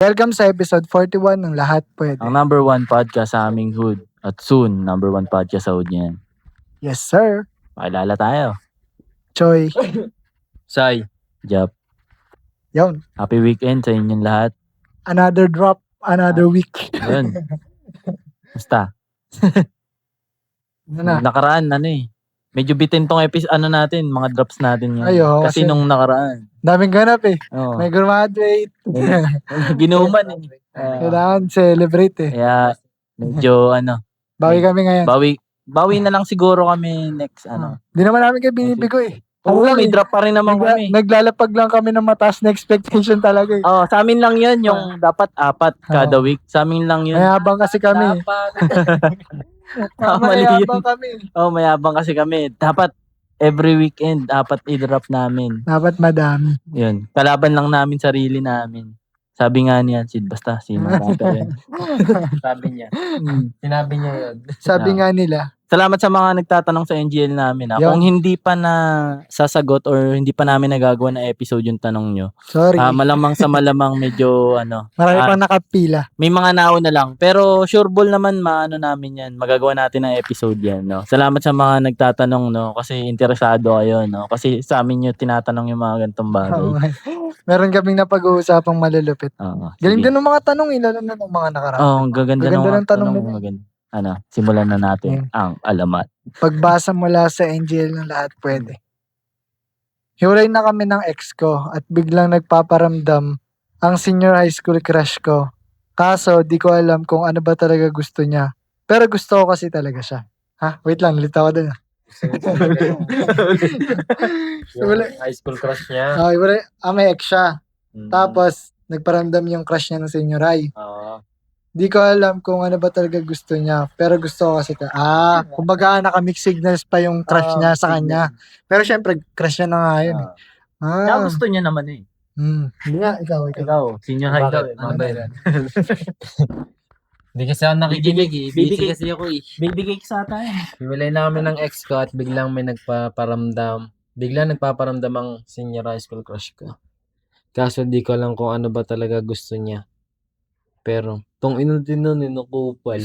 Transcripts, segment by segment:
Welcome sa episode 41 ng Lahat Pwede. Ang number one podcast sa aming hood. At soon, number one podcast sa hood niyan. Yes, sir. Pakilala tayo. Choy. Sai. Jap. Yun. Happy weekend sa inyong lahat. Another drop, another week. Yun. Basta. Ano na? Nakaraan, medyo bitin tong natin, mga drops natin yun. Ayo, kasi nung nakaraan. daming ganap eh. Oh, May graduate. ginuman Kailangan celebrate eh. Kaya, medyo Bawi kami ngayon. bawi na lang siguro kami next Hindi naman namin kayo binibigo eh. Oo, may drop pa rin naman kami. Naglalapag lang kami ng mataas na expectation talaga eh. Oh, sa amin lang 'yun, yung dapat 4 kada week. Sa amin lang 'yun. Mayabang kasi kami. Mayabang kami. Oh, mayabang kasi kami. Dapat every weekend 4 i-drop namin. Dapat madami. 'Yun. Kalaban lang namin sarili namin. Sabi nga niya, Sid, basta sino rapper yan. Sabi niya. Sinabi niya 'yun. Sabi nga nila. Salamat sa mga nagtatanong sa NGL namin. Yun. Kung hindi pa na sasagot or hindi pa namin nagagawa na episode yung tanong nyo, Sorry. malamang sa malamang medyo Marami pang nakapila. may mga nauna lang. Pero sureball naman namin yan. Magagawa natin ng episode yan. No? Salamat sa mga nagtatanong, no? Kasi interesado kayo. No? Kasi sa amin nyo tinatanong yung mga gantong bagay. Meron kaming napag-uusapang malulupit. Galing din ng mga tanong, lalo na ng mga nakaraan. Gaganda ng tanong nila. Maganda. Simulan na natin ang alamat. Pagbasa mula sa NGL ng Lahat Pwede. Hiwalay na kami ng ex ko at biglang nagpaparamdam ang senior high school crush ko. Kaso, di ko alam kung ano ba talaga gusto niya. Pero gusto ko kasi talaga siya. Ha? Wait lang, lita ko dun. High school crush niya. Hiwalay, may ex siya. Tapos, nagparamdam yung crush niya ng senior high. Di ko alam kung ano ba talaga gusto niya. Pero gusto ko kasi kumbaga naka-mixed signals pa yung crush niya sa kanya. Pero syempre, crush niya na nga yun eh. Kaya gusto niya naman eh. Hindi nga, ikaw. Senior high daw. Ano ba yan? Hindi kasi ako nakikinig eh. Busy kasi ako eh. Baby cake sa ata eh. Hiwalay na kami ng ex ko at biglang may nagpaparamdam. Biglang nagpaparamdam ang senior high school crush ko. Kaso di ko alam kung ano ba talaga gusto niya. Pero, tong inukupal.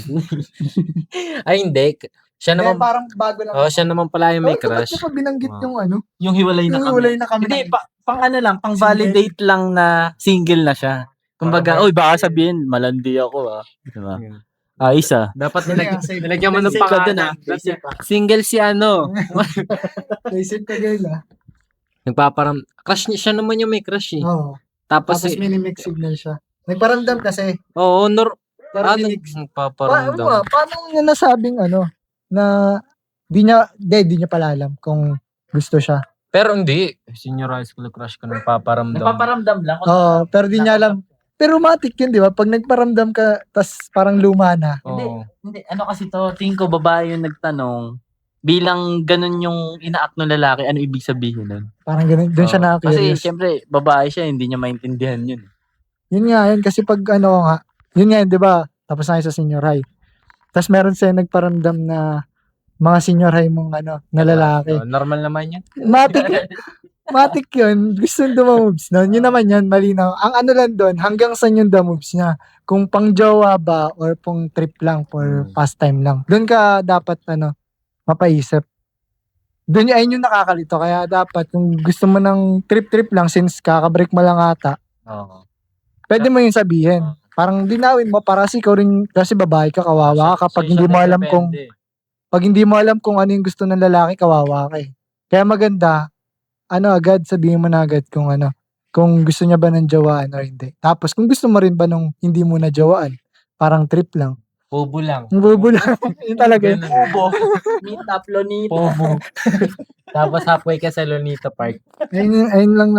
Ay, hindi. Siya naman, parang bago lang. siya naman pala yung may crush. Ba't mo binanggit yung Yung hiwalay na kami. hiwalay na kami. Hindi, pang validate lang na single na siya. Kumbaga, baka sabihin, malandi ako Diba? Isa. Dapat nilagyan mo ng Naisip ka dun, pangalan. Single si ano. Naisip ka girl Crush niya, siya naman yung may crush eh. Oo. Tapos mini-mix signal siya. Nagparamdam kasi. Oo, Pero nagpaparamdam. Paano niya nasabing na di niya pala alam kung gusto siya. Pero hindi. Senior high school crush ko nagpaparamdam. Nagpaparamdam lang. Oo, pero di niya alam. Pero romantic yun, di ba? Pag nagparamdam ka, tas parang luma na. Hindi. Ano kasi to, tingin ko babae yung nagtanong. Bilang ganun yung ina-act ng lalaki, ano ibig sabihin nun? Parang ganun, doon siya Kasi na-curious. syempre, babae siya, hindi niya maintindihan yun. Yun nga, yun. Kasi pag yun nga, di ba? Tapos na kayo sa senior high. Tapos meron siya nagparamdam na mga senior high mong na lalaki. Normal naman yan. Matik yun. Gusto yung moves nun. Yun naman yan, malinaw. Ang lang doon, hanggang saan yung moves niya. Kung pang jowa ba or pang trip lang for pastime lang. Doon ka dapat mapaisip. Doon ayun yung nakakalito. Kaya dapat kung gusto mo ng trip-trip lang since kakabreak mo lang ata, pwede mo yung sabihin. Parang dinawin mo para kasi babae ka, kawawa ka kapag hindi mo alam kung ano yung gusto ng lalaki, kawawa ka eh. Kaya maganda, agad sabihin mo na agad kung gusto niya ba ng jawaan or hindi. Tapos kung gusto mo rin ba nung hindi mo na jawaan, parang trip lang. Pobo lang. Bobo lang. Yun talaga. Pobo. Meet up, Lonita. Pobo. Tapos halfway ka sa Lonita Park. Ayun lang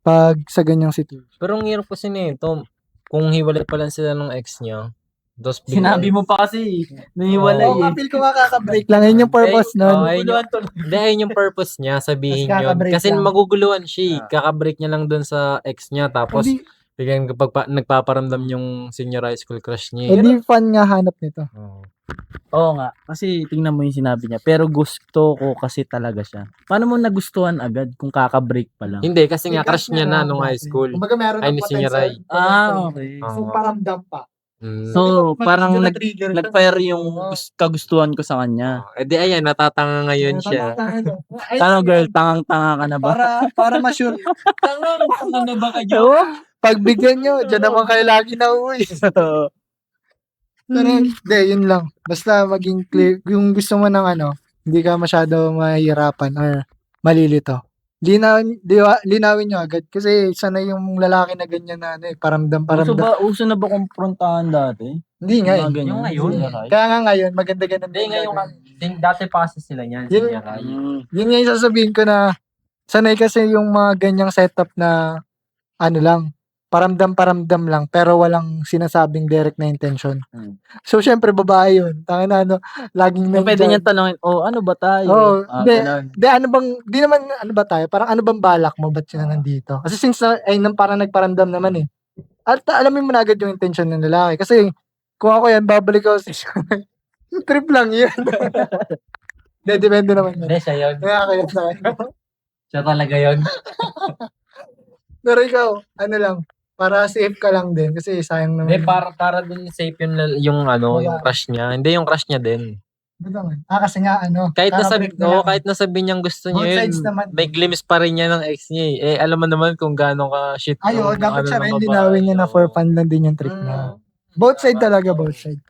pag sa ganyang situation. Pero ang hirap kasi nito, kung hiwalay pa lang sila ng ex niya, Sinabi mo pa kasi, nahiwalay Oo, feel ko makaka-break lang. Ayun yung purpose nun. Hindi, ayun yung purpose niya, sabihin Tapos yun. kakabreak Kasi lang. maguguluhan siya. Kakabreak niya lang dun sa ex niya. Tapos, Hindi, bigyan nagpaparamdam yung senior high school crush niya. di fun nga hanap nito. Oo nga, kasi tingnan mo yung sinabi niya, pero gusto ko kasi talaga siya. Paano mo nagustuhan agad kung kaka-break pa lang? Hindi, kasi nga Crush crush niya na nung high dati. school. Kumbaga meron Ay, ng ni Senior potential. Okay. Oo. So, paramdam pa. Mm. So, Di ba, parang medyo na-trigger siya. nag-fire yung Oo. kagustuhan ko sa kanya. Eh di ayan, natatanga ngayon siya. Ay, Ano girl, tangang-tanga ka na ba? para ma-sure. Tanga na ba kayo? Oo. Pagbigyan nyo, dyan naman kayo lagi na uwi. Pero hindi, yun lang. Basta maging clear. Yung gusto mo ng ano, hindi ka masyado mahihirapan or malilito. Linawin nyo agad. Kasi sanay yung lalaki na ganyan na ano eh, paramdam. Uso na ba kumprontahan dati? Hindi nga eh. Mga ganyan. Yung ngayon. Senior high? Kaya nga ngayon, maganda ganun. Hindi, ngayon, dati pa kasi sila niyan, Yun- Senior High. Yun nga yung sasabihin ko na sanay kasi yung mga ganyang setup na ano lang, paramdam lang pero walang sinasabing direct na intention. Hmm. So syempre babae yun. Tanga na ano, laging So, pwede nandyan. niya tanongin, ano ba tayo? Oo, hindi. Ganun. Di ano bang, di naman ano ba tayo? Parang ano bang balak mo? Ba't sila nandito? Kasi since parang nagparamdam naman eh. At alamin mo na agad yung intention ng lalaki. Kasi kung ako yan, babalik ako sa trip lang yun. Hindi, depende naman yun. Hindi, siya yun. Kaya kaya sa akin. Siya talaga yun. Pero ikaw, ano lang, para safe ka lang din. Kasi sayang naman. Hindi, para dun safe yung Wala. crush niya. Hindi, yung crush niya din. Ano naman? Kasi nga ano. Kahit kakabreak na lang. kahit nasabi niyang gusto Both niya sides yun, naman. may glimpse pa rin niya ng ex niya eh. Eh, alam mo naman kung gaano ka shit Ay, yung dapat siya ng rin babae, linawin niya na for oo. fun lang din yung trip na. Mm. Both side talaga, both side.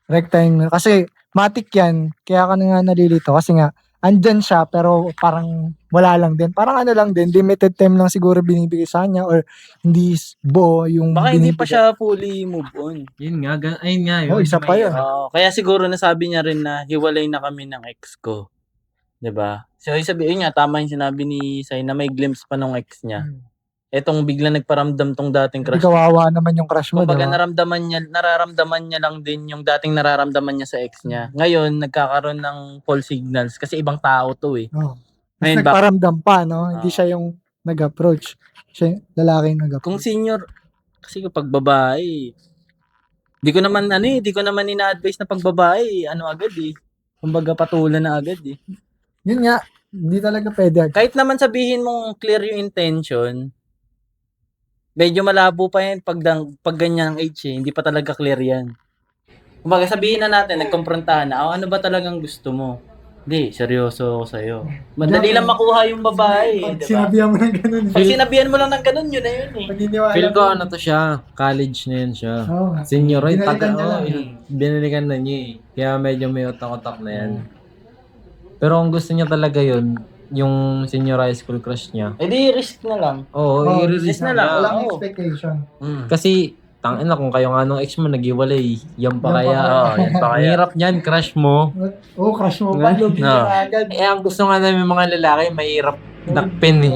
Rectine. Kasi, matik yan. Kaya ka na nga nalilito. Kasi nga, andyan siya, pero parang wala lang din. Parang ano lang din, limited time lang siguro binibigay sa kanya or hindi buo yung Baka hindi pa binibigay. siya fully move on. Yun nga, ayun nga yun. Oh, isa pa yun. Kaya siguro nasabi niya rin na hiwalay na kami ng ex ko. 'Di ba? So, sabihin niya, tama yung sinabi ni Sai na may glimpse pa nung ex niya. Etong bigla nagparamdam tong dating Hindi crush. kawawa naman yung crush mo, Kumbaga diba? nararamdaman niya lang din yung dating nararamdaman niya sa ex niya. Ngayon, nagkakaroon ng false signals kasi ibang tao to eh. Oh. Mas Ngayon, nagparamdam pa, no? Hindi Ah. siya yung nag-approach. Siya yung lalaki yung Kung nag-approach. senior, kasi kapag babae, di ko naman ina-advise na pag babae, agad eh. Kumbaga patulan na agad eh. Yun nga, hindi talaga pwede. Kahit naman sabihin mong clear yung intention, medyo malabo pa yan pag ganyan ang age eh. Hindi pa talaga clear yan. Kumbaga sabihin na natin, nagkomprontahan na, ano ba talagang gusto mo? Hindi, seryoso ako sa'yo. Madali lang makuha yung babae eh, Pag di ba? sinabihan mo ng ganun. Pag sinabihan mo lang ng ganun, yun na yun eh. Paniniwala Feel ko mo. ano to siya, college na yun siya. Oo nga. Senior, Binalikan niya lang. binalikan na niya eh. Kaya medyo may utak-utak na yan. Pero kung gusto niya talaga yun, yung senior high school crush niya, Eh di risk na lang. oo, Oh, i-release na na lang. lang. Walang Oo. expectation. Kasi, tangina kung kayo nga nung ex mo nag-iwalay, yan pa Yan pa kaya. kaya. Oo, yan pa Ang kaya. hirap niyan, crush mo. Oh, crush mo pa. No. Lubin ka na agad. Eh, ang gusto nga namin mga lalaki, mahirap dakpin eh.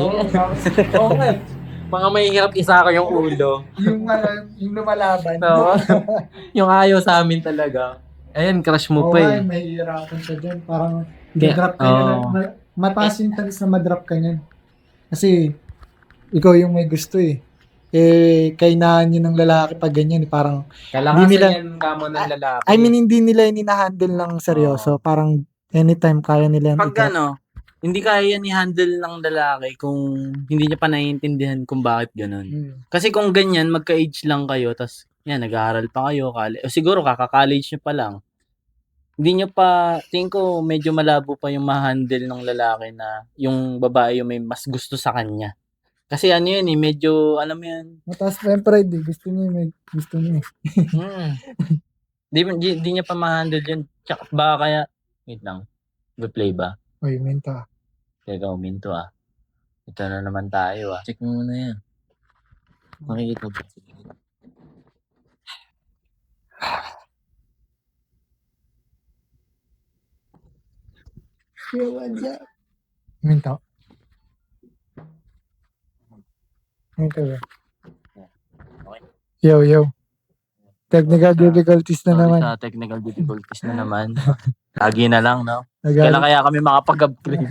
Oo nga. Mga mahirap isa ko yung ulo. Yung lumalaban. No? Yung ayaw sa amin talaga. Ayun, crush mo Oo pa nga, eh. mahihirapan siya dyan. Parang Kaya- drop ka niya. oo. Mataas yung chance na madrop ka niyan. Kasi, ikaw yung may gusto eh. Eh, kainahan yun ng lalaki pag ganyan. Parang, Kalakasan Hindi nila- yan kamo ng lalaki. I mean, hindi nila yun hinahandle ng seryoso. Parang, anytime kaya nila yung Pag hindi kaya ni handle ng lalaki kung hindi niya pa naiintindihan kung bakit ganun. Kasi kung ganyan, magka-age lang kayo, tas yan, nag-aaral pa kayo, o siguro kaka-college nyo pa lang. Hindi nyo pa, tingin ko medyo malabo pa yung ma-handle ng lalaki na yung babae yung may mas gusto sa kanya. Kasi ano yun eh, medyo, alam mo yan, Mataas pa yung pride eh. Gusto niya, may gusto niya eh. di niya pa ma-handle yun. Tsaka, baka kaya, wait lang, replay ba? Oy, menta. Teka, uminto ah. Ito na naman tayo ah. Check mo muna yan. Makikita ba? Menta. Menta ba? Yo. Technical difficulties na naman. Sa technical difficulties na naman. Lagi na lang, no? Nagalit. Kailan kaya kami makapag-upgrade?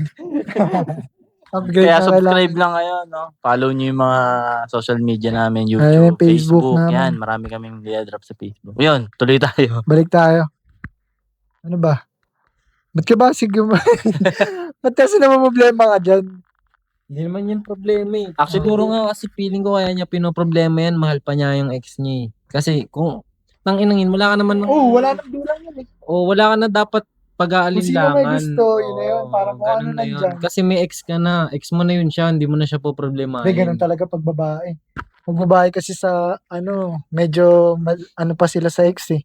Upgrade Kaya na subscribe kailangan. lang kayo, no? Follow nyo yung mga social media namin, Ayun, YouTube, Facebook Facebook, namin. yan. Marami kaming i-drop sa Facebook. Yun, tuloy tayo. Balik tayo. Ano ba? Ba't ka ba ba't kasi naman problema ka dyan? Hindi naman yun problema eh. Actually, Siguro nga kasi feeling ko kaya niya pinoproblema yan, mahal pa niya yung ex niya eh. Kasi kung tanginangin, wala ka naman Wala nang bilang yan eh. wala ka na dapat Kung sino may pag-aalinlangan. gusto, yun na yun. Parang kung ano Ganun na yun. nandyan. Kasi may ex ka na. Ex mo na yun siya, hindi mo na siya po problemahin. Hindi, ganun talaga pag babae. Pag babae kasi sa, medyo, ano pa sila sa ex eh.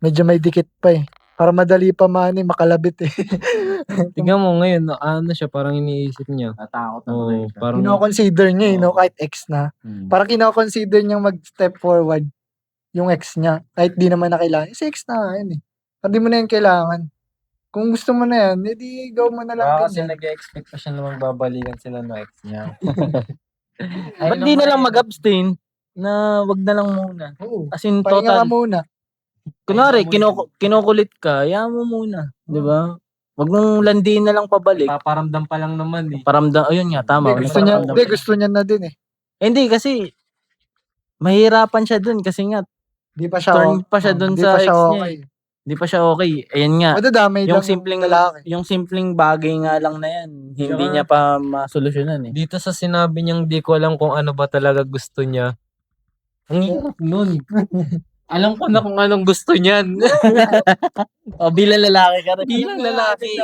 Medyo may dikit pa eh. Para madali pa makalabit eh. Tingnan mo ngayon, ano siya, parang iniisip niya. Natakot na Oo, parang, Kino-consider niya kahit ex na. Hmm. Parang kino-consider niyang mag-step forward yung ex niya. Kahit di naman na kailangan. Si ex na nga yun eh. Parang di mo na yan kailangan. Kung gusto mo na yan, edi go mo na lang kasi ganyan. nag-expect pa siya na magbabalikan sila ng ex niya. Ba't di na lang mag-abstain na wag na lang muna? Oo. As in, Pahinga ka total. muna. Kunwari, kinukulit ka, hayaan mo muna. Di ba? Wag mong landiin na lang pabalik. Paparamdam pa lang naman eh. Paramdam, ayun nga, tama. Gusto niya na din eh. Hindi, kasi, mahirapan siya dun kasi nga, Di pa siya turn pa siya dun di sa pa ex siya niya okay. Hindi pa siya okay. Ayan nga. Madadamay Yung lang simpleng lalaki. yung simpleng bagay nga lang na yan, hindi Saka- niya pa masolusyonan eh. Dito sa sinabi niyang di ko alam kung ano ba talaga gusto niya. Ang hirap nun. Alam ko na kung anong gusto niyan. O bilang lalaki ka rin. Bilang lalaki.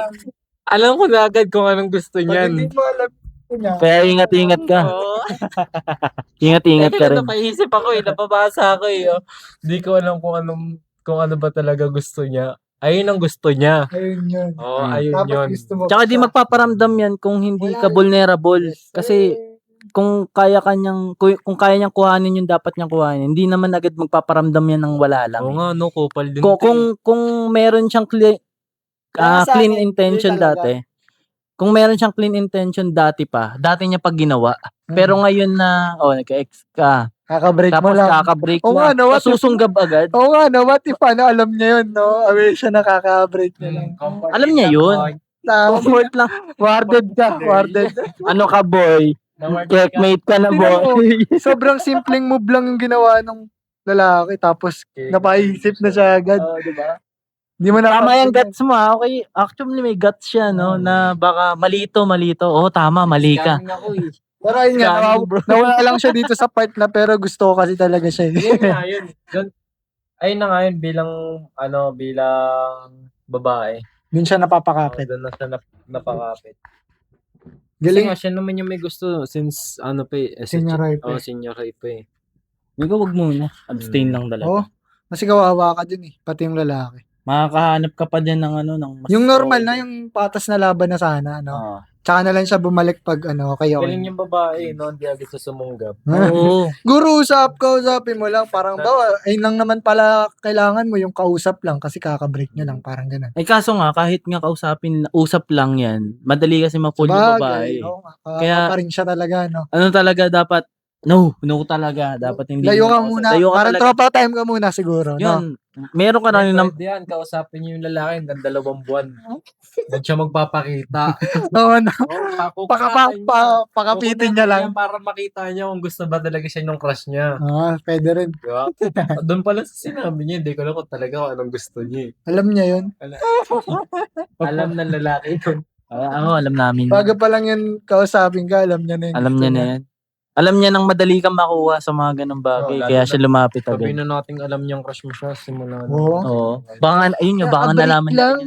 Alam ko na agad kung anong gusto Pag hindi niyan. mo alam niya, Kaya ingat-ingat ka. Oo. Ingat-ingat ka rin. Napaisip ako eh, napabasa ako eh. Oh. Di ko alam kung ano ba talaga gusto niya. Ayun ang gusto niya. ayun yun. Oo, ayun Dapat yun. gusto mo. Tsaka di magpaparamdam yan kung hindi Wala ka lang. vulnerable. Yes. Kasi kung kaya niyang kuhanin yung dapat niyang kuhanin, hindi naman agad magpaparamdam yan ng wala lang. Oo nga, no, kupal din. Kung meron siyang Sa clean akin, intention hindi talaga. dati. Kung meron siyang clean intention dati niya pag ginawa. Pero ngayon na, nagka-ex ka. kakabreak mo Tapos lang. kakabreak Oo nga, na. no, what if- Susunggab agad. Oo nga, what if alam niya yun, no? Aware siya na kakabreak niya lang. Alam niya yun. Comfort lang. Warded ka, warded. Ano ka, boy? Checkmate ka na, Tingnan mo, boy. sobrang simpleng move lang yung ginawa ng lalaki, tapos napaisip na siya agad. Diba? Di mo na Tama yung guts mo, ha? Okay. Actually, may guts siya, no? Na baka malito. Oo, tama, mali ka. Pero ayun nga, Scamming, bro. nawala lang siya dito sa part na pero gusto ko kasi talaga siya. Yun nga yun. Ayun na nga yun bilang babae. Doon siya napapakapit. Doon na siya napakapit. Kasi Galing. nga siya naman yung may gusto since Senior high pa eh. senior high pa eh. Wag muna. Abstain lang talaga. Oo. Kasi kawawa ka din eh, pati yung lalaki. Makakahanap ka pa din ng mas Yung normal okay. na, yung patas na laban na sana, no? Oo. Tsaka na lang siya bumalik pag okay. Galing yung babae, no? Hindi agad sa sumunggab. Oo. Guru, kausapin mo lang. Parang ayun lang naman pala kailangan mo yung kausap lang kasi kakabreak nyo lang. Parang ganun. Kaso nga, kahit nga usap lang yan, madali kasi ma-pull yung babae. Oo nga. Kaya- Pa rin siya talaga, no? Ano talaga dapat? No talaga. Dapat hindi. Layo ka mo muna. Layo ka Parang talaga. tropa time ka muna siguro, no? Yun. Meron ka na rin ng... Pwede yan, kausapin niyo yung lalaki hanggang 2 buwan. Doon siya magpapakita. Oo, no? Pakapitin Pakapitin niya lang. Para makita niya kung gusto ba talaga siya ng crush niya. Pwede rin. Diba? Doon pala sa sinabi niya, hindi ko alam kung talaga kung anong gusto niya. Alam niya yun. Alam ng lalaki yun. alam namin. Bago pa lang yun kausapin ka, alam niya na yun. Alam niya na yan. Alam niya nang madali kang makuha sa mga ganong bagay. Oo, Kaya lalo siya lumapit Sabi agad. na natin alam niyang crush mo siya simula na. Oo. Oo. Baka, ayun nga, baka Break nalaman niya. lang.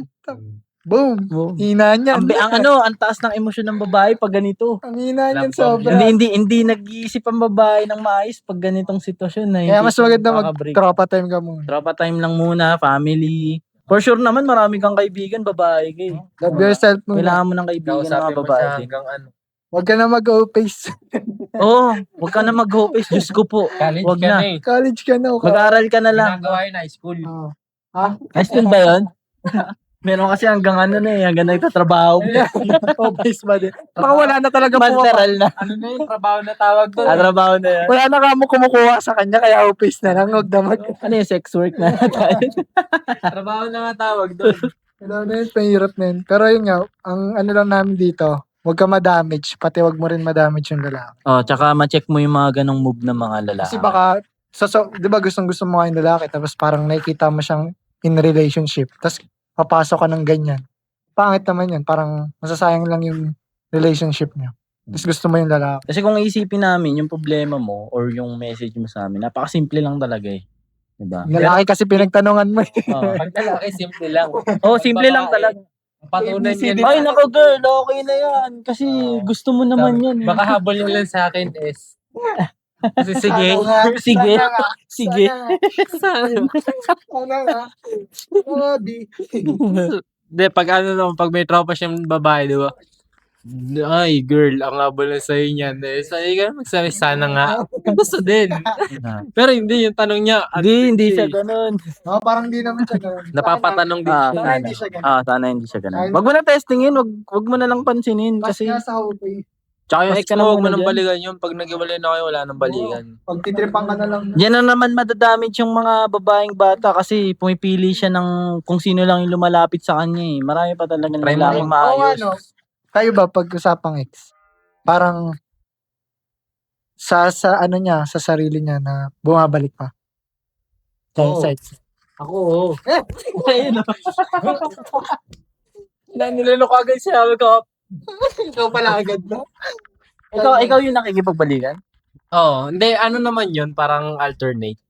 Boom. Oo. Hina niyan. Ang taas ng emosyon ng babae pag ganito. Ang hina niyan Love bomb sobra. Hindi nag-iisip ang babae ng maayos pag ganitong sitwasyon na Kaya mas maganda makaka-break. mag-tropa time ka muna. Tropa time lang muna, family. For sure naman, marami kang kaibigan, babae ka eh. Love yourself muna. Kailangan mo ng kaibigan ng Kausapin mga mo babae siya din. hanggang ano. Huwag ka na mag-o-face. Oo, huwag ka na mag-hope. Diyos ko po. College Wag ka na. na eh. College ka na. Mag-aaral ka na lang. Ginagawa yun high school. High school ba yun? Meron kasi hanggang hanggang nagtatrabaho. O-face ba din? Baka wala na talaga Masteral na. Ano na yun? Trabaho na tawag doon. Trabaho na yan. Wala na ka mo kumukuha sa kanya kaya o-face na lang. Huwag damag. Ano yung sex work na tayo? Trabaho na nga tawag doon. Wala na yun, pahirap na yun. Pero yun nga, ang ano lang namin dito, huwag ka ma-damage. Pati huwag mo rin ma-damage yung lalaki. Tsaka ma-check mo yung mga ganong move ng mga lalaki. Kasi baka, di ba gusto mo kayong lalaki, tapos parang nakikita mo siyang in relationship. Tapos papasok ka ng ganyan. Pangit naman yun. Parang masasayang lang yung relationship niyo. Tapos gusto mo yung lalaki. Kasi kung iisipin namin yung problema mo or yung message mo sa amin, napakasimple lang talaga eh. Diba? Yung lalaki kasi pinagtanungan mo eh. Oo. Pag lalaki, simple lang. Oh, simple lang talaga. Patunan yan. Ay, nako girl, okay na yan. Kasi gusto mo naman yan. Eh. Baka habol nyo lang sa akin is, kasi sige. Sana nga, Sige. sana nga, Sige. sana nga. Grabe. Hindi, pag pag may tropa siyang babae, di ba? Ay, girl, ang habol na sa'yo niyan. Sa'yo ka magsabi, sana nga. Gusto din. Pero hindi, yung tanong niya. Hindi siya ganun. No, parang di naman siya ganun. Napapatanong din siya. Sana hindi siya ganun. Sana hindi siya ganun. Wag mo na testingin, wag mo na lang pansinin. Kasi Kasi, nga sa hoping, tsaka yung Mas ex ka na huwag mo muna nang dyan. balikan yun. Pag nag-iwalay na kayo, wala nang balikan. pag titripan ka na lang. Yan na naman madadamage yung mga babaeng bata kasi pumipili siya ng kung sino lang yung lumalapit sa kanya eh. Marami pa talaga Try mo lalaking rin. maayos. Oo, kayo ba pag usapang ex? Parang sa ano niya, sa sarili niya na bumabalik pa. Oo. Sa ex. Ako, oo. Ayun, nilalo ko agad siya. Sabi ko, Ikaw pala agad na. Ikaw yung nakikipagbalikan? hindi, ano naman yun, parang alternate.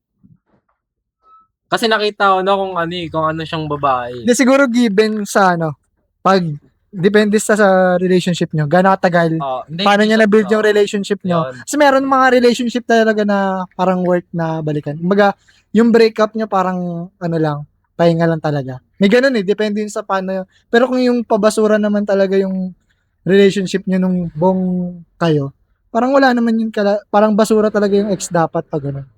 Kasi nakita ko na kung ano siyang babae. Hindi, siguro given sa pag depende sa relationship nyo, gaano katagal, Hindi, paano niya na-build yung oo. relationship nyo. Yun. Kasi meron mga relationship talaga na parang worth na balikan. Kumbaga, yung breakup nyo parang lang, pahinga lang talaga. May ganun depende yun sa paano. Pero kung yung pabasura naman talaga yung relationship nyo nung buong kayo, parang wala naman yun, parang basura talaga yung ex dapat pag ganun.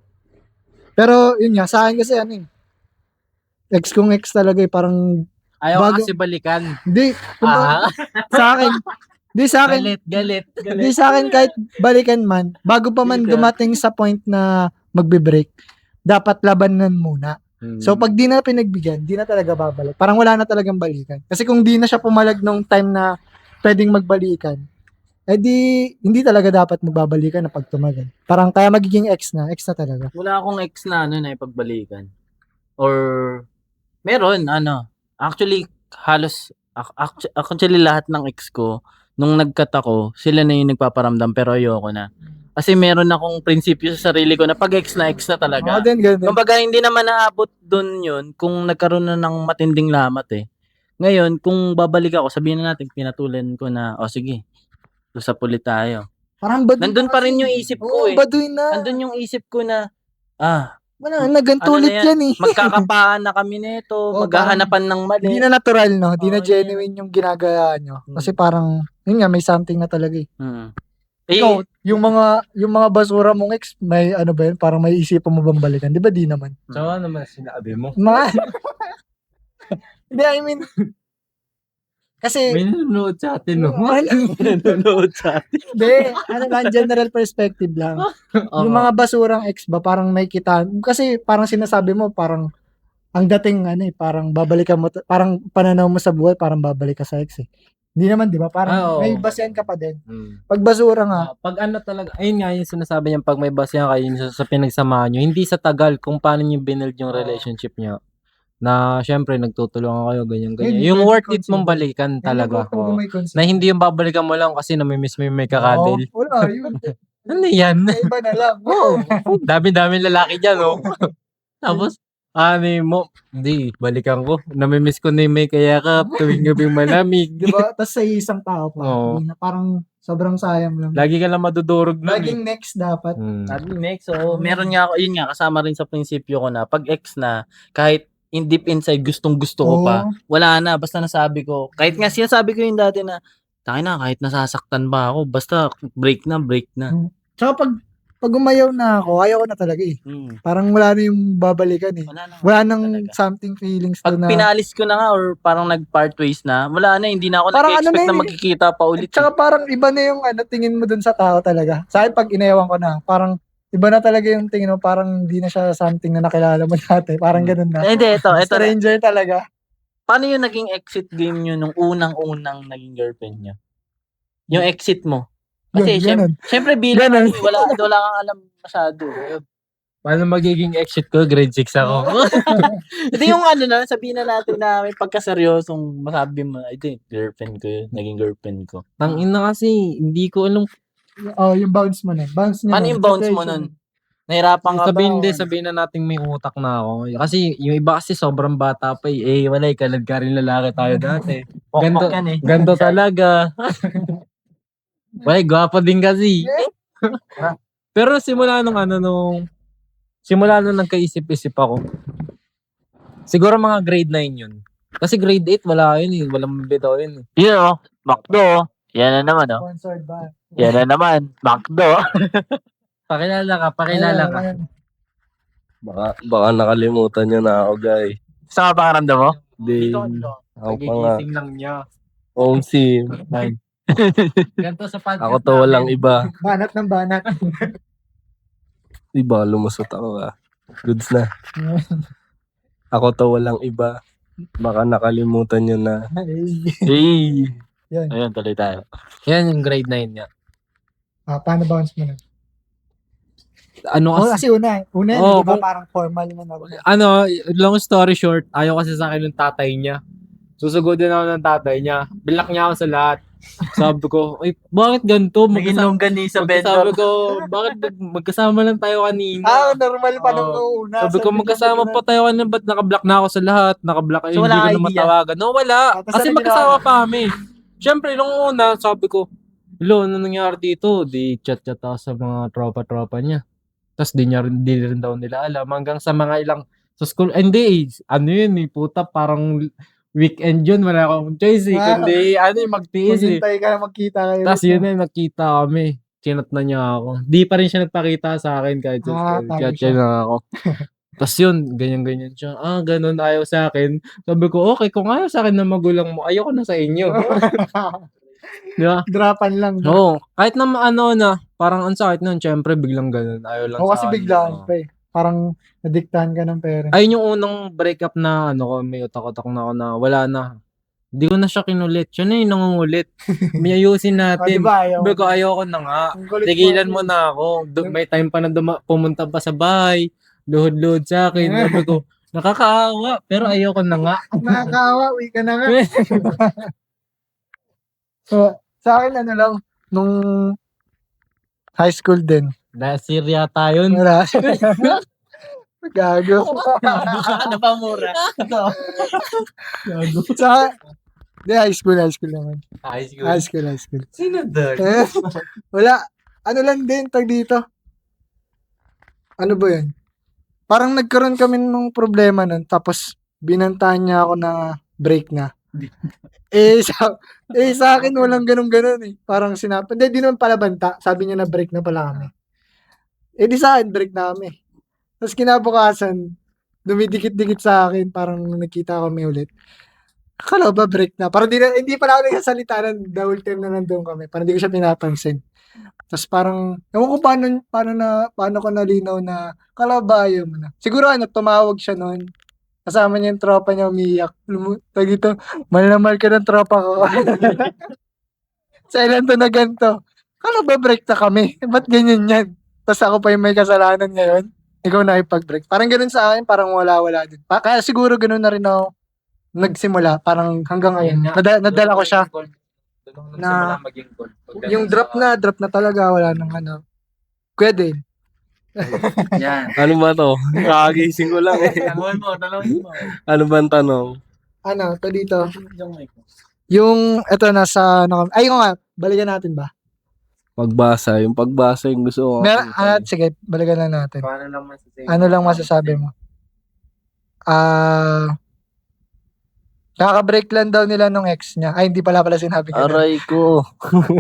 Pero yun nga, sa akin kasi ex kong ex talaga parang Ayaw bago- kasi balikan. hindi, kumbaga, sa akin, di sa akin, Galit. di sa akin kahit balikan man, bago pa man dumating sa point na magbe-break, dapat labanan muna. So pag di na pinagbigyan, di na talaga babalik. Parang wala na talagang balikan. Kasi kung di na siya pumalag nung time na pwedeng magbalikan, hindi talaga dapat magbabalikan na pag tumagal. Parang kaya magiging ex na talaga. Wala akong ex na na ipagbalikan. Or meron actually halos actually lahat ng ex ko nung nag-cut ako, sila na yung nagpaparamdam pero ayoko na. Kasi meron akong prinsipyo sa sarili ko na pag ex na talaga. Din, ganun. Kumbaga hindi naman naabot doon yun kung nagkaroon na ng matinding lamat eh. Ngayon, kung babalik ako, sabihin na natin, pinatulan ko na, sige, usap ulit tayo. Parang baduy Nandun pa rin yung isip ko eh. Baduy na. Nandun yung isip ko na, Wala, nagantulit Ano na yan eh. magkakapaan na kami nito, maghahanapan ng mali. Hindi na natural, no? Hindi na Oo, genuine yung ginagawa nyo. Kasi parang, yun nga, may something na talaga eh. Ikaw, yung mga basura mong ex, may ba yun? Parang may isipan mo bang balikan? Di ba di naman? So, ano naman sinabi mo? Hindi, I mean, kasi, May nanonood sa atin, no? Nanonood sa atin. hindi, general perspective lang. Yung mga basurang ex ba, parang may kita, kasi parang sinasabi mo, parang, ang dating, parang babalikan mo, parang pananaw mo sa buhay, parang babalik ka sa ex eh. Hindi naman, di ba? Parang may basehan ka pa din. Pag basura nga, Pag talaga, ayun nga yung sinasabi niya, pag may basehan kayo sa pinagsamahan nyo, hindi sa tagal kung paano nyo binuild yung relationship nyo. Na syempre nagtutulungan kayo, ganyan. Yung worth it mong balikan talaga. Na hindi yung babalikan mo lang kasi namimiss mo yung may kakadil. Wala, yun. Ano yan? Iba na lang. Dami-dami lalaki dyan, oh. Tapos, mo, hindi, balikan ko. Namimiss ko na yung may kayakap tuwing gabing malamig. Diba? Tapos sa isang tao pa. Oo. Hindi na, parang sobrang sayang lang. Lagi ka lang madudurog na. Laging next dapat. Sabi next, meron nga ako, yun nga, kasama rin sa prinsipyo ko na pag ex na, kahit in deep inside, gustong gusto ko pa, wala na, basta nasabi ko. Kahit nga sinasabi ko yung dati na, na, kahit nasasaktan ba ako, basta break na. Tsaka pag umayaw na ako, ayaw ko na talaga eh. Parang wala na yung babalikan eh. Wala nang talaga. something feelings Pag na. pinalis ko na nga or parang nag-part ways na, wala na, hindi na ako Parang nag-expect na na magkikita pa ulit. Tsaka parang iba na yung tingin mo dun sa tao talaga. Sa akin, pag inayawan ko na, parang iba na talaga yung tingin mo, parang hindi na siya something na nakilala mo dati. Parang ganun na. Hindi, ito. Stranger talaga. Paano yung naging exit game nyo nung unang naging girlfriend nyo? Yung exit mo. Kasi Ganun. syempre bilang Ganun. wala kang alam masyado. Paano magiging exit ko? Grade 6 ako. Hindi yung ano na, sabihin na natin na may pagkaseryosong masabi mo, ito yung girlfriend ko yun, naging girlfriend ko. Tangina kasi, hindi ko alam. Oh, yung bounce mo na. Bounce niya. Paano yung bounce mo nun? Nahirapan ka ba? Sabihin na natin may utak na ako. Kasi yung iba kasi sobrang bata pa eh. Wala eh, kalad ka rin lalaki tayo dati. Pokpok yan eh. Ganto talaga. Wala, gwapo din kasi. Pero simula nung nagkaisip-isip ako, siguro mga grade 9 yun. Kasi grade 8 wala yun eh. Walang bitaw yun eh. Yun o, McDo. Yan na naman o. Sponsored ba? Yan na naman, McDo. Pakilala ka. Baka nakalimutan niyo na ako, guys. Sa pangaramdam mo? Di, ako pa nga. Nagigising lang niya. OMC. Ganto sa podcast Ako to walang iba. Banat ng banat. Diba, lumusot ako Goods na. Ako to walang iba. Baka nakalimutan niyo na. Hey. Yan. Ayun, tuloy tayo. Yan yung grade 9 niya. Paano bounce mo na? Ano Oh, kasi, kasi una, Oo, di ba kung- parang formal na long story short, ayaw kasi sa akin ng tatay niya. Susugodin ako ng tatay niya. Bilak niya ako sa lahat. Sabi ko, ay, bakit ganito? Naging longganisa Sabi vendor. ko, bakit magkasama lang tayo kanina? normal pa nung una. Sabi ko, magkasama pa tayo kanina, ba't nakablock na ako sa lahat? Nakablock, So, hindi wala ko na idea? matawagan. No, wala. Tapos Kasi ano magkasama pa kami. Siyempre, nung una, sabi ko, hello, ano nangyari dito? Di chat-chat ako sa mga tropa-tropa niya. Tapos di rin daw nila alam. Hanggang sa mga ilang, sa school, hindi, ano yun puta, parang weekend yun, wala akong choice kundi, magtiis Maghintay ka na magkita kayo. Tapos yun nagkita kami. Chinat na niya ako. Di pa rin siya nagpakita sa akin kahit sa school. tago Chat siya. na ako. Tapos yun, ganyan-ganyan siya. Ganun, ayaw sa akin. Sabi ko, okay, kung ayaw sa akin ng magulang mo, ayoko na sa inyo. Di ba? Drapan lang. Oo. Kahit na parang ang sakit nun, syempre biglang ganun. Ayaw lang Kasi sa akin. biglaan Oo. pa eh. Parang nadiktahan ka ng parents. Ayun yung unang breakup na may utak-utak na ako na wala na. Hindi ko na siya kinulit. Siya na yung nangungulit. May ayusin natin. Diba ayaw? Sabi ko, ayoko na nga. Ang kulit Tigilan mo. mo na ako. May time pa na pumunta pa sa bahay. Luhod-luhod sa akin. Sabi ko, nakakaawa. Pero ayoko na nga. Nakakaawa, uwi ka na nga. So, sa akin lang, nung high school din. Dahil Syria tayo. Wala. Gago. Ano pa mura? Sa, high school naman. High school. High school. Sino doon? Wala. Ano lang din, tag dito. Ano ba yun? Parang nagkaroon kami ng problema nun, tapos binantaan niya ako na break na. Sa akin walang ganun eh. Parang hindi naman pala banta. Sabi niya na break na pala kami. Di sa akin, break na kami. Tapos kinabukasan, dumidikit-dikit sa akin, parang nakita kami ulit. Akala ba break na? Parang hindi pala ako nagsasalita ng the whole time na nandun kami. Parang hindi ko siya pinapansin. Tapos parang, ewan ko paano ko nalinaw na, akala ba ayaw mo na? Siguro tumawag siya noon. Kasama niya yung tropa niya umiyak. Dito, mahal na mahal ka ng tropa ko. Silent to na ganito. Akala ba break na kami? Ba't ganyan yan? Tapos ako pa yung may kasalanan ngayon. Ikaw na ipag-break. Parang ganun sa akin, parang wala-wala din. Kaya siguro ganun na rin ako nagsimula. Parang hanggang ngayon. Nadala ko siya. Na, yung drop na talaga. Wala nang Pwede. Yan. Ano ba to? Kakagising ko lang Talawin mo. Ano ba ang tanong? To dito. Yung, eto nasa, ay ko nga, balikan natin ba? Pagbasa. Yung pagbasa yung gusto ko. Sige, balikan lang natin. Paano lang masasabi? Ano lang masasabi mo? Kaka-break lang daw nila nung ex niya. Ay, hindi pala sinabi ko. Aray ko.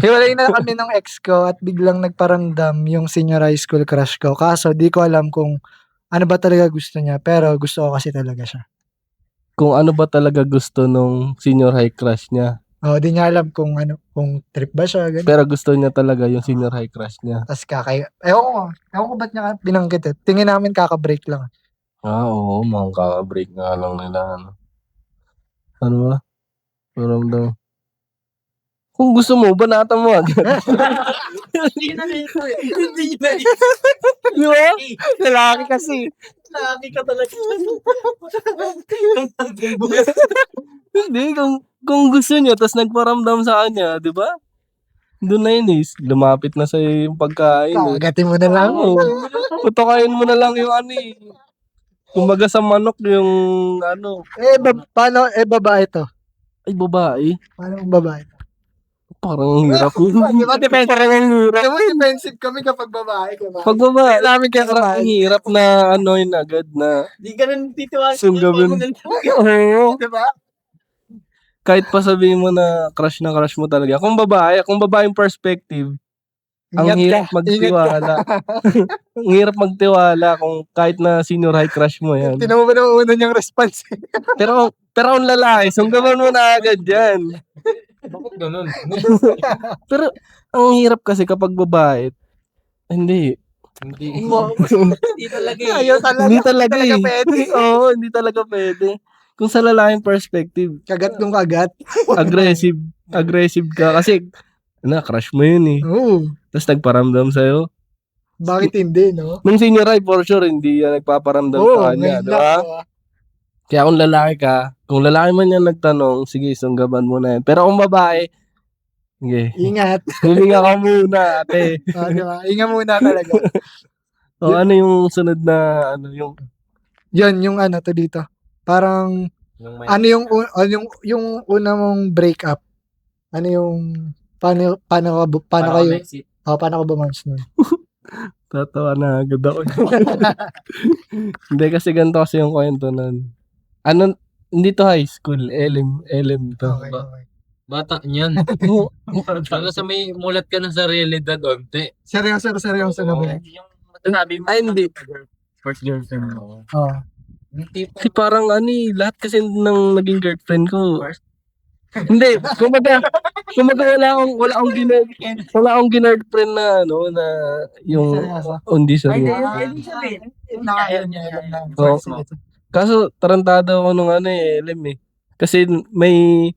Hiwalay na kami ng ex ko at biglang nagparamdam yung senior high school crush ko. Kaso, di ko alam kung ano ba talaga gusto niya. Pero gusto ko kasi talaga siya. Kung ano ba talaga gusto nung senior high crush niya. Di niya alam kung trip ba siya. Ganun. Pero gusto niya talaga yung senior high crush niya. Tapos ewan ko ba't niya binanggit eh. Tingin namin kaka-break lang. Oo, mga kaka-break nga lang nila. Ano ba? Parang daw. Kung gusto mo, banatan mo agad. Hindi na dito eh. Hindi na dito. Di ba? Lalaki kasi. Laki ka talaga. Hindi, kung gusto niya, tapos nagparamdam sa kanya, di ba? Doon na yun eh. Lumapit na sa'yo yung pagkain eh. Kagatin mo na lang. Oo. Putukain mo na lang yung ano eh. Kumbaga sa manok yung ano. Paano, babae to? Ay, babae. Paano kung babae? Parang hirap. Di ba, depende rin ang lura. Di ba, defensive kami kapag babae. Pag babae, Namin kaya parang ang hirap na ano yun agad na Di ka na titiwala. sunggabin. Oo. Di ba? Kahit pa sabihin mo na crush mo talaga. Kung babaeng perspective, ang Ingat hirap ka. magtiwala. Ang hirap magtiwala kung kahit na senior high crush mo yan. Tinan mo ba naman una niyang response? Pero ang lalaki, sunggaban mo na agad yan. Bakit ganun? Pero ang hirap kasi kapag babae, hindi. Hindi. Hindi talaga eh. Ayaw talaga. Hindi talaga eh. pwede. Oo, hindi talaga pwede. Kung sa lalaking perspective, Kagat kung kagat. aggressive ka. Kasi, crush mo yun eh. Oo. Tapos nagparamdam sa'yo. Bakit hindi, no? Nung senior high, for sure, hindi yan nagpaparamdam sa kanya. ngayon Di ba? lang, Kaya kung lalaki man yan nagtanong, sige, sunggaban mo na yan. Pero kung babae, sige, Ingat. huminga ka muna, ate. Diba? Ingat muna talaga. O ano yung sunod na, ano yung, Yun, yung ano to dito. Parang, Yung may ano yung una mong breakup? Ano yung, paano kayo, exit. paano ka bumangs nun? tatawa na agad ako. Hindi kasi ganito kasi yung kwento nun. Ano, hindi to high school, LM to. Okay, okay. Bata niyan. Sana sa may mulat ka na sa realidad, onte. Seryoso na ba? Yung sabi mo. Ay, hindi. First girlfriend mo. Oo. Kasi parang ano eh, lahat kasi ng naging girlfriend ko. Hindi, kumbaga wala akong girlfriend na ano na yung Seryoso? hindi seryoso. Oo. Kaso tarantado ako nung ano eh, LM eh. Kasi may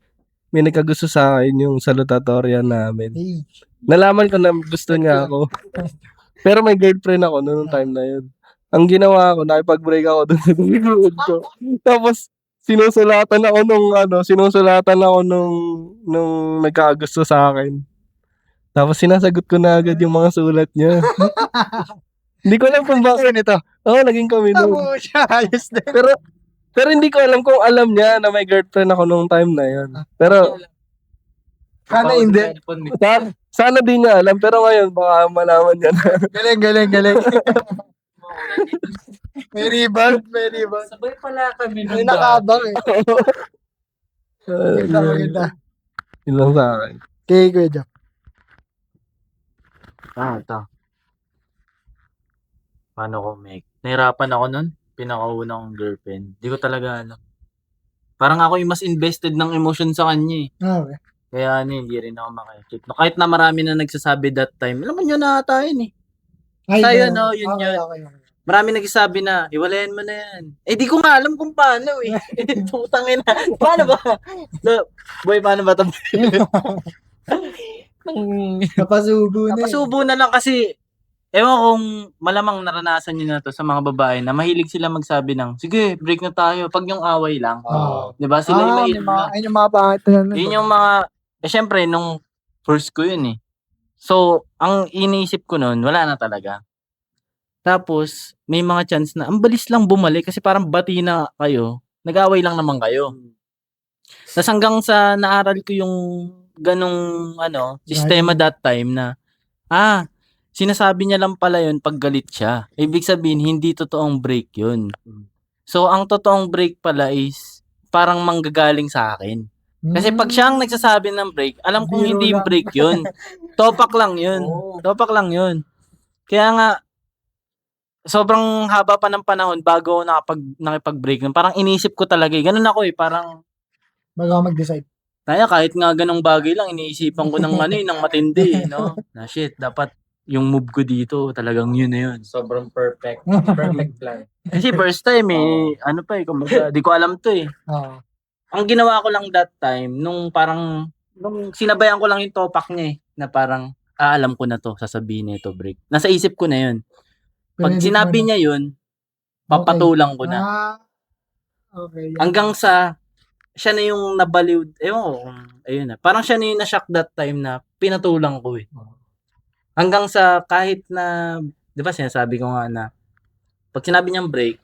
nagkagusto sa akin yung salutatorian namin. Hey. Nalaman ko na gusto niya ako. Pero may girlfriend ako noong time na yun. Ang ginawa ko, nakipag-break ako doon sa likod ko. Tapos sinusulatan ako nung nagkagusto sa akin. Tapos sinasagot ko na agad yung mga sulat niya. Hindi ko alam kung bakit nito. Oo, naging kami Tamo noon. siya, ayos din. Pero hindi ko alam kung alam niya na may girlfriend ako nung time na yun. Pero Sana hindi. sana din niya alam. Pero ngayon, baka malaman niya na. Galing. May rebound. Sabay pala kami. May nakabang eh. Maganda. Yun lang sa akin. Okay, Kuya Jack. Ito. Paano ko make? Nahirapan ako nun. Pinakauna kong girlfriend. Di ko talaga alam. Parang ako yung mas invested ng emotion sa kanya eh. Okay. Kaya hindi rin ako makikip. Kahit na marami na nagsasabi that time. Alam mo yun na ata yun eh. Sa'yo, no? Yun okay, yun. Okay. Marami nagsasabi na, iwalayan mo na yan. Eh, di ko nga alam kung paano eh. Putangin na. Paano ba? Boy, paano ba ito? Napasubo na eh. Napasubo na lang kasi, ewan kung malamang naranasan nyo na to sa mga babae na mahilig sila magsabi ng, sige, break na tayo. Pag yung away lang. Oo. Diba? Sila yung mahilig na. Ayun yung mga pangit na nun. Yun yung mga, syempre, nung first ko yun eh. So, ang iniisip ko nun, wala na talaga. Tapos, may mga chance na, ang balis lang bumalik kasi parang bati na kayo, nag-away lang naman kayo. Tapos hanggang sa naaral ko yung ganong, sistema that time na, sinasabi niya lang pala yun pag galit siya. Ibig sabihin, hindi totoong break yun. So, ang totoong break pala is, parang manggagaling sa akin. Kasi pag siya ang nagsasabi ng break, alam kong hindi break yun. Topak lang yun. Topak lang yun. Kaya nga, sobrang haba pa ng panahon bago ako nakipag-break nun. Parang inisip ko talaga ganun ako parang bago ako mag-decide. kahit nga ganong bagay lang, iniisipan ko ng ng matindi, no? Na shit, dapat yung move ko dito, talagang yun na yun. Sobrang perfect. Perfect plan. Kasi first time kumbaga, di ko alam to eh. Oo. Ang ginawa ko lang that time, nung parang nung sinabayan ko lang yung topak niya na parang, alam ko na to, sasabihin niya ito, break. Nasa isip ko na yun. Pag Pinedit sinabi mo na. niya yun, papatulang ko na. Okay. Hanggang sa, siya na yung nabaliw, ewan ko, ayun na. Parang siya na yung na-shock that time na pinatulang ko eh. Hanggang sa kahit na, di ba sinasabi ko nga na, pag sinabi niyang break,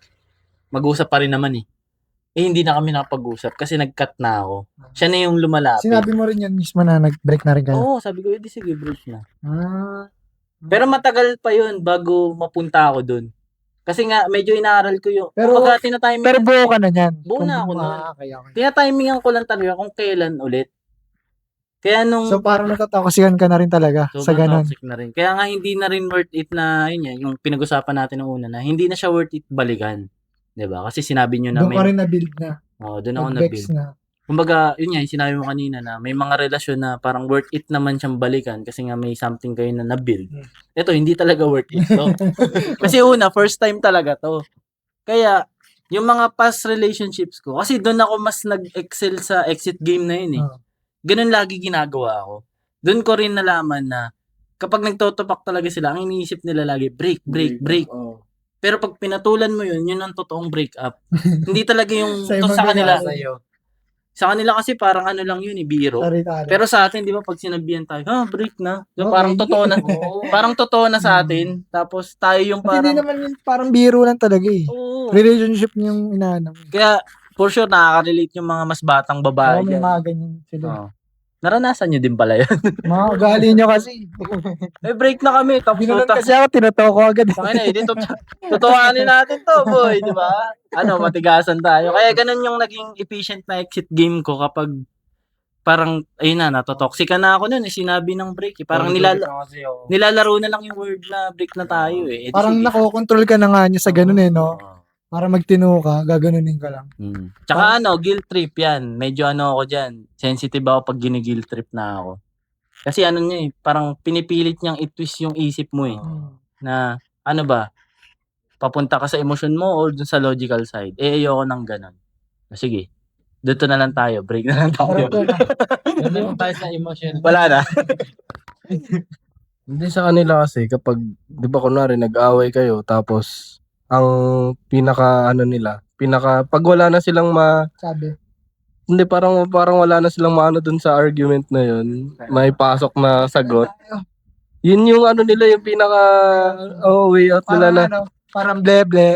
mag-usap pa rin naman eh. Hindi na kami nakapag-usap kasi nag-cut na ako. Siya na yung lumalapit. Sinabi mo rin yan mismo na nag-break na rin kayo. Oo, sabi ko, edi sige, break na. Ah. Pero matagal pa yun bago mapunta ako dun. Kasi nga, medyo inaaral ko yung, Pero- kumbaga, tinatimingan. Pero buo ka na niyan. Buo na ako nun. Okay. Tinatimingan ko lang talaga kung kailan ulit. Kaya nung, So parang natatoxican ka na rin talaga sa sobrang ganun. toxic na rin. Kaya nga hindi na rin worth it na, yun yan, yung pinag-usapan natin noong una na, hindi na siya worth it balikan. 'Di ba? Kasi sinabi nyo na Doon ka rin na-build na. doon ako Nag-vex na-build. na. Kumbaga, yun nga, yung sinabi mo kanina na may mga relasyon na parang worth it naman siyang balikan kasi nga may something kayo na na-build. Ito, hindi talaga worth it to. Kasi una, first time talaga to. Kaya, yung mga past relationships ko, kasi doon ako mas nag-excel sa exit game na yun eh. Oh. Ganun lagi ginagawa ko. Doon ko rin nalaman na kapag nagtotopak talaga sila, ang iniisip nila lagi, break. Oo. Pero pag pinatulan mo yun ang totoong breakup. Hindi talaga yung Sa to ibang sa kanila. ginagawa. Sa kanila kasi parang ano lang yun, biro. Sarita. Pero sa atin, di ba, pag sinabihan tayo, break na. Di ba, Okay. parang totoo na. Parang totoo na sa atin. Tapos tayo yung Hindi parang, naman yun, parang biro lang talaga eh. oo. Relationship yung inaano. Kaya, for sure, nakaka-relate yung mga mas batang babae. Oo, may dyan. mga ganyan sila. Oo. Naranasan nyo din pala yun. Mga ugali nyo kasi. Break na kami. Tapos, Ginanon kasi ako, tinatoko agad. Tangina, hindi totohanin natin to, boy, di ba? Matigasan tayo. Kaya ganun yung naging efficient na exit game ko kapag parang, ayun na, natotoxic na ako nun, sinabi ng break. Parang nilalaro na lang yung word na break na tayo eh. Parang nakokontrol ka na nga niya sa ganun eh, no? Para magtino ka, gaganunin ka lang. Tsaka guilt trip yan. Medyo ako dyan. Sensitive ako pag gini-guilt trip na ako. Kasi niya eh, parang pinipilit niyang i-twist yung isip mo eh. Na, ba, papunta ka sa emosyon mo or dun sa logical side. Ayoko nang ganun. Sige, dito na lang tayo. Break na lang tayo. Hindi mo tayo sa emotion. Wala na. Hindi sa kanila kasi kapag, di ba kunwari nag-away kayo tapos ang pag wala na silang Sabi. hindi parang wala na silang maano dun sa argument na yun, may pasok na sagot. Yun yung nila yung way out nila Parang na. parang bleble.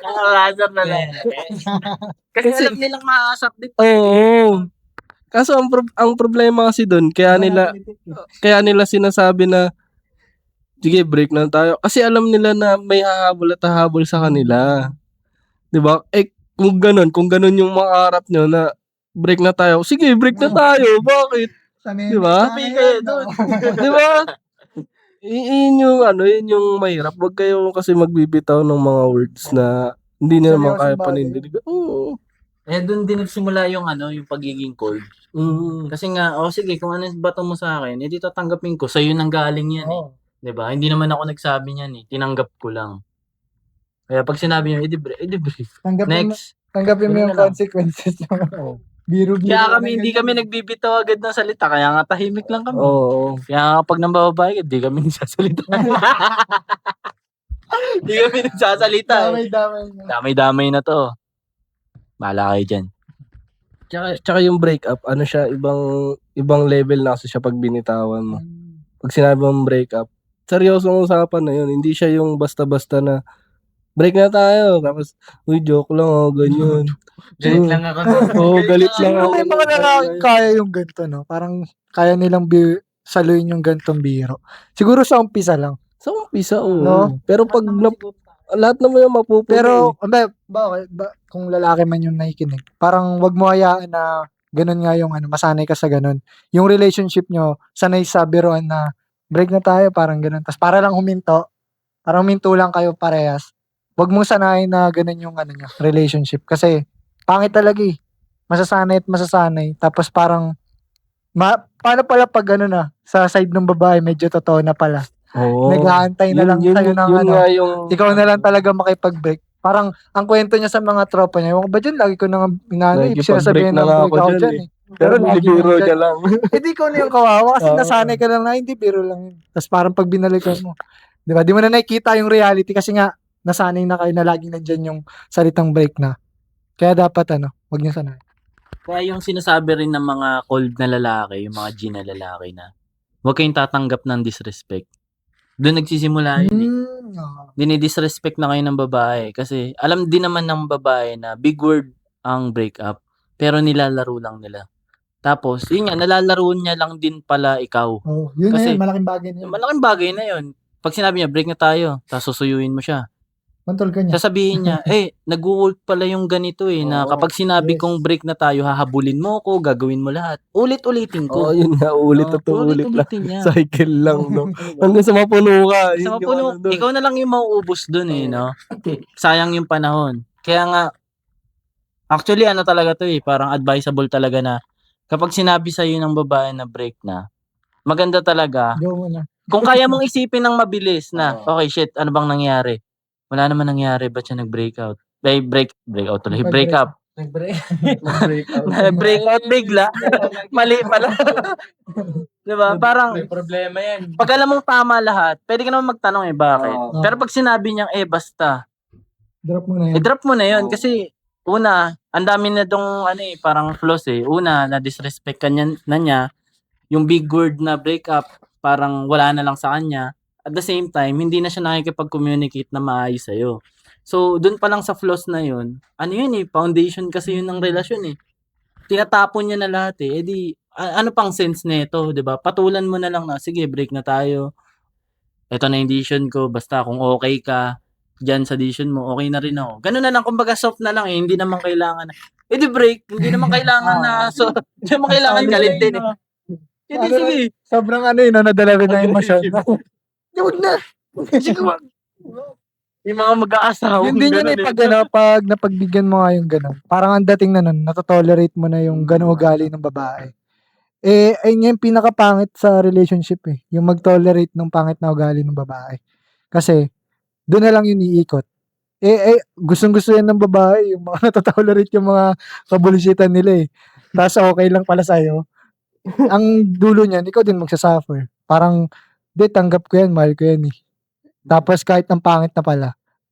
Nakakasar na lang. Kasi alam nilang maasap din. Oo. Kaso ang problema kasi dun, kaya nila sinasabi na sige, break na tayo. Kasi alam nila na may hahabol at hahabol sa kanila. 'Di ba? Kung ganun yung makaharap nyo na break na tayo. Sige, break na tayo. Bakit? Di ba? Di ba? Yun yung mahirap. Huwag kayo kasi magbibitaw ng mga words na hindi nyo naman kaya panindigan. Oo. Doon din nagsimula yung pagiging cold. Kasi nga, sige, kung ano yung bato mo sa akin, edi tatanggapin ko. Sa'yo nang galing yan eh. Diba? Hindi naman ako nagsabi niyan eh. Tinanggap ko lang. Kaya pag sinabi niyo, edi break. Next. Tanggapin mo yung consequences. Biro. Kaya hindi kami nagbibitaw agad ng salita. Kaya nga tahimik lang kami. Oo. Kaya pag nang bababae, di kami nagsasalita. Di kami nagsasalita eh. Damay-damay na to. Bahala kayo dyan. Tsaka yung breakup, siya, ibang level na kasi siya pag binitawan mo. Pag sinabi mong breakup, seryosong usapan na yun. Hindi siya yung basta-basta na break na tayo. Tapos, joke lang ganyan. Galit lang ako. Galit lang ako. May mga lalaki kaya yung ganito, no? Parang kaya nilang saluhin yung gantong biro. Siguro sa umpisa lang. Sa umpisa, oo. No? Pero pag lahat naman yung mapupuno. Pero, kung lalaki man yung nakikinig, parang wag mo hayaan na ganun nga yung masanay ka sa ganun. Yung relationship nyo, sanay sa biroan na break na tayo, parang ganun. Tapos para lang huminto lang kayo parehas. Wag mong sanayin na ganun yung relationship. Kasi, pangit talaga eh. Masasanay. Tapos parang, paano pala pag sa side ng babae, medyo totoo na pala. Oo. Naghahantay na lang sa'yo ng ikaw na lang talaga makipag-break. Parang, ang kwento niya sa mga tropa niya, yung ba dyan, lagi ko nang sinasabihin Nakikipag-break na ng nga break ako ako dyan dyan eh. Pero lagi nilibiro mo niya lang. di ko na yung kawawa kasi Oo. nasanay ka lang na hindi biro lang yun. Tapos parang pag binalikan mo, di ba? Di mo na nakikita yung reality kasi nga nasanay na kayo na laging nandyan yung salitang break na. Kaya dapat wag niyo sanay. Kaya yung sinasabi rin ng mga cold na lalaki, yung mga G na lalaki na, huwag kayong tatanggap ng disrespect. Doon nagsisimula yun eh. Dinidisrespect na kayo ng babae. Kasi alam din naman ng babae na big word ang breakup. Pero nilalaro lang nila. Tapos, yun nga, nalalaro niya lang din pala ikaw. Oh, yun Kasi- na yun, malaking bagay na yun. Malaking bagay na yun. Pag sinabi niya, break na tayo, tapos susuyuin mo siya. Control ka niya. Sasabihin niya, nag-work pala yung ganito na Oo, kapag sinabi yes. kong break na tayo, hahabulin mo ko, gagawin mo lahat. Ulit-ulitin Oo, ko. yun nga, ulit at ulit lang. Ulit-ulitin niya. Cycle lang, no? Hanggang sa mapuno ka. Sa Yun yung mapuno, doon. ikaw na lang yung mauubos dun no? Sayang yung panahon. Kaya nga, actually talaga to parang advisable talaga na kapag sinabi sa'yo ng babae na break na, maganda talaga. Go mo na. Kung kaya mong isipin ng mabilis na, okay shit, ano bang nangyari? Wala naman nangyari, ba't siya nag-breakout? Breakout tuloy, breakup. Breakout bigla. Mali pala. Diba? Parang, May problema yan. pag alam mong tama lahat, pwede ka naman magtanong bakit. Oo. Pero pag sinabi niyang basta, Drop mo na yan. drop mo na yun Oo. kasi una, ang dami na dong parang flaws Una, na disrespect ka na niya. Yung big word na breakup, parang wala na lang sa kanya. At the same time, hindi na siya nakikipag-communicate na maayos sa'yo. So, dun pa lang sa flaws na yun, foundation kasi yun ng relasyon Tinatapon niya na lahat ano pang sense nito, 'di ba? Patulan mo na lang na, sige, break na tayo. Ito na yung decision ko, basta kung okay ka diyan sa decision mo, okay na rin ako. Ganun na lang, kumbaga soft na lang hindi naman kailangan na, di break, hindi naman kailangan na, so, hindi naman kailangan Solid galit lang, din Hindi, Ano sige. Sobrang nadala rin na emosyon. Huwag na. Sige, wag. Yung mga mag-aasawa. Yun din yun pag napagbigyan mo nga yung gano'n. Parang ang dating na nun, natotolerate mo na yung gano'ng ugali ng babae. Ayun nga yung pinakapangit sa relationship yung mag-tolerate ng pangit na ugali ng babae. Kasi, doon na lang yun iikot. Gustong-gusto yan ng babae, yung mga natotolerate yung mga kabulisitan nila Tapos okay lang pala sa'yo. Ang dulo niyan, ikaw din magsasuffer. Parang, tanggap ko yan, mahal ko yan Tapos kahit ang pangit na pala,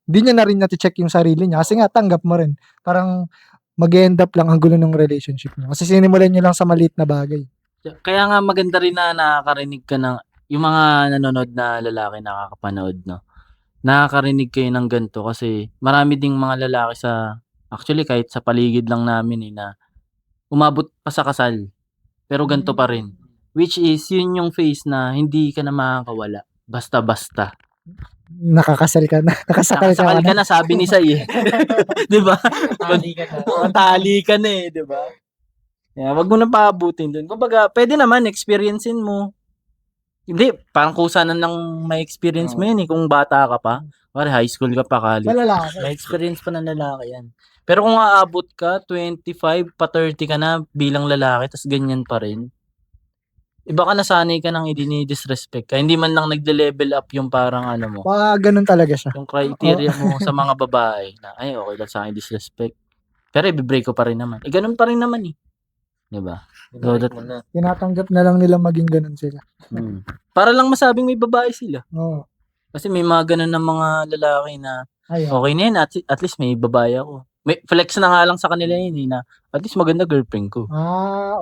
hindi niya na rin nati-check yung sarili niya kasi nga tanggap mo rin. Parang mag-end up lang ang gulo ng relationship niyo. Kasi sinimulan niyo lang sa maliit na bagay. Kaya nga maganda rin na nakakarinig ka ng, yung mga nanonood na lalaki nakakapanood, no? Nakakarinig kayo ng ganito kasi marami ding mga lalaki actually kahit sa paligid lang namin na umabot pa sa kasal. Pero ganito pa rin. Which is, yun yung phase na hindi ka na makakawala. Basta-basta. Nakakasal ka na. Nakasakal ka Nakasakal na. ka na, sabi ni Say Di ba? Tali ka na. Tali ka na di ba? Wag mo na paabutin dun. Kumbaga, pwede naman, experiencein mo. Hindi, parang kusa na lang may experience mo yun kung bata ka pa. Pare, high school ka pa, college. Malalaki. May experience pa ng lalaki yan. Pero kung aabot ka, 25 pa 30 ka na bilang lalaki, tas ganyan pa rin. Iba ka nasanay ka nang i-disrespect ka. Hindi man lang nagle-level up yung parang mo. Ganun talaga siya. Yung criteria mo sa mga babae na, ay, okay lang sa akin disrespect. Pero i-break ko pa rin naman. Ganun pa rin naman Diba? Tinatanggap na lang nila maging ganun sila. Para lang masabing may babae sila. Oo. Kasi may mga ganun ng mga lalaki na okay na yun, at least may babae ako. May flex na nga lang sa kanila yun na at least maganda girlfriend ko.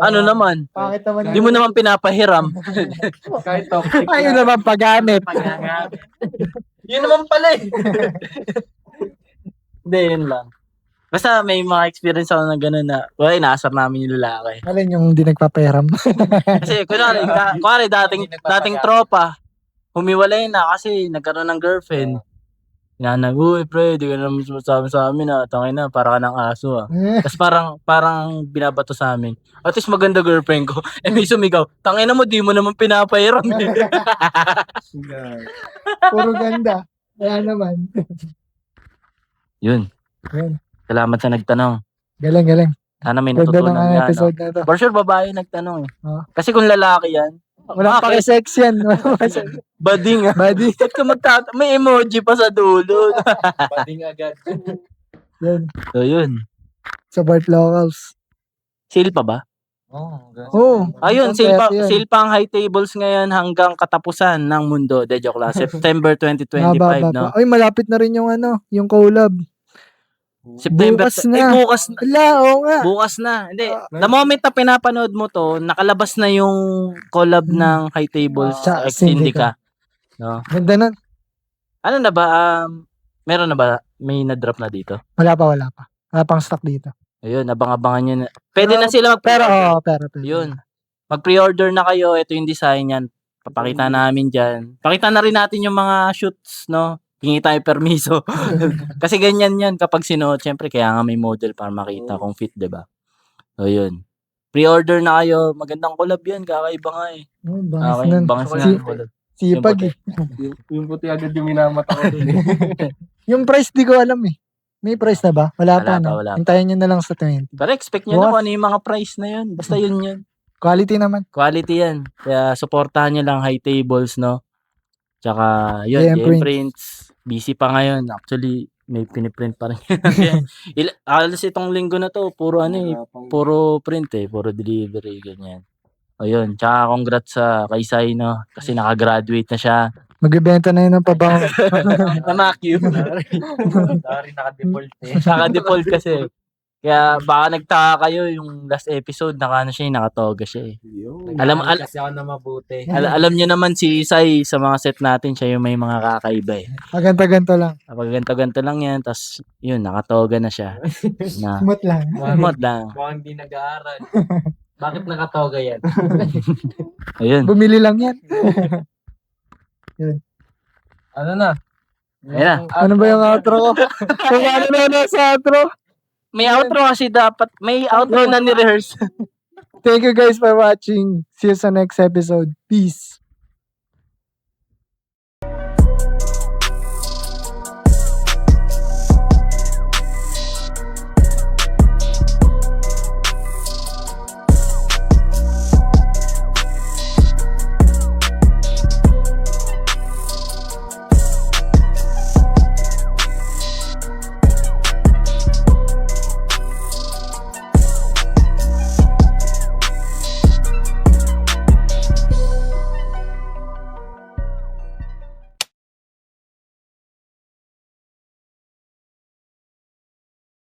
Ano naman? Pangit naman Hindi mo naman pinapahiram. Kahit toxic Ayun naman paggamit. Yun naman pala Hindi, yun lang. Basta may mga experience ako na gano'n na, inaasar namin yung lalaki. Alin yung hindi nagpaperam? Kasi, kunwari dating tropa, humiwalay na kasi nagkaroon ng girlfriend. Nanag, uy pre, di ka naman sumasabi sa amin tangin na, para ka ng aso Tapos parang binabato sa amin. At least maganda girlfriend ko. May sumigaw, tangin na mo, di mo naman pinapahiram Puro ganda. Kaya naman. Yun. Salamat sa nagtanong. Galing. Sana may Ganda natutunan ng nga. episode na to. For sure, babae nagtanong Oo. Kasi kung lalaki yan, Walang paki-sex yan. bading Buddy. Ba't ka may emoji pa sa dulo? Bading agad. Yan. So, yun. Support locals. Sale pa ba? Oo. Ayun, Hanggang 30 yan. sale pa ang high tables ngayon hanggang katapusan ng mundo. De joke lang. September 2025, Mababa no? pa. Ay, malapit na rin yung yung collab. September, Bukas na. bukas na. Wala, oo nga. Bukas na. Hindi, the moment na pinapanood mo to, nakalabas na yung collab ng high tables Sa X Indica. Syndica. No? Ganda nun. Ano na ba? Meron na ba? May na-drop na dito? Wala pa. Wala pang stock dito. Ayun, abang-abangan nyo na. Pwede na sila Pero, mag-pre-order. pero. Yun. Mag-pre-order na kayo. Ito yung design yan. Papakita namin dyan. Pakita na rin natin yung mga shoots, no? Hingi tayo permiso. Kasi ganyan yan kapag sinuot. Siyempre, kaya nga may model para makita kung fit, diba? So, yun. Pre-order na kayo. Magandang collab yan. Kakaiba nga eh. Oh, bangas Okay, nun. bangas Si- nga. Sipag Yung eh. Yung puti agad yung minamata ko dun eh. Yung price di ko alam eh. May price na ba? Wala pa, no? Wala pa. Hintayin nyo na lang sa 20. Pero expect nyo na kung ano yung mga price na yun. Basta yun yun. Quality naman. Quality yan. Kaya supportahan nyo lang high tables, no? Tsaka, yun, JM JM Prints. Busy pa ngayon. Actually, may piniprint pa rin. Alas itong linggo na to, puro puro print eh. Puro delivery, ganyan. Ayun, tsaka congrats sa kay Sai, no? Kasi nakagraduate na siya. Magbibenta na yun ng pabango. Namakyu. Sorry, naka-default eh. Naka-default kasi. Kaya baka nagtaka kayo yung last episode, nakatoga siya eh. Kasi ako na mabuti. Alam niyo naman si Sai sa mga set natin, siya yung may mga kakaiba eh. Maganda-ganto lang. Kapag ganto-ganto lang yan, tas yun, nakatoga na siya. Na, Smooth lang. mod lang. Mukhang hindi nag-aaral. Bakit nakatoga yan? Ayun. Bumili lang yan. Ano na? Ayan na. Ano ba yung outro ko? Kung ano na sa outro? May outro kasi dapat. May outro na ni-rehearse. Thank you guys for watching. See you sa next episode. Peace.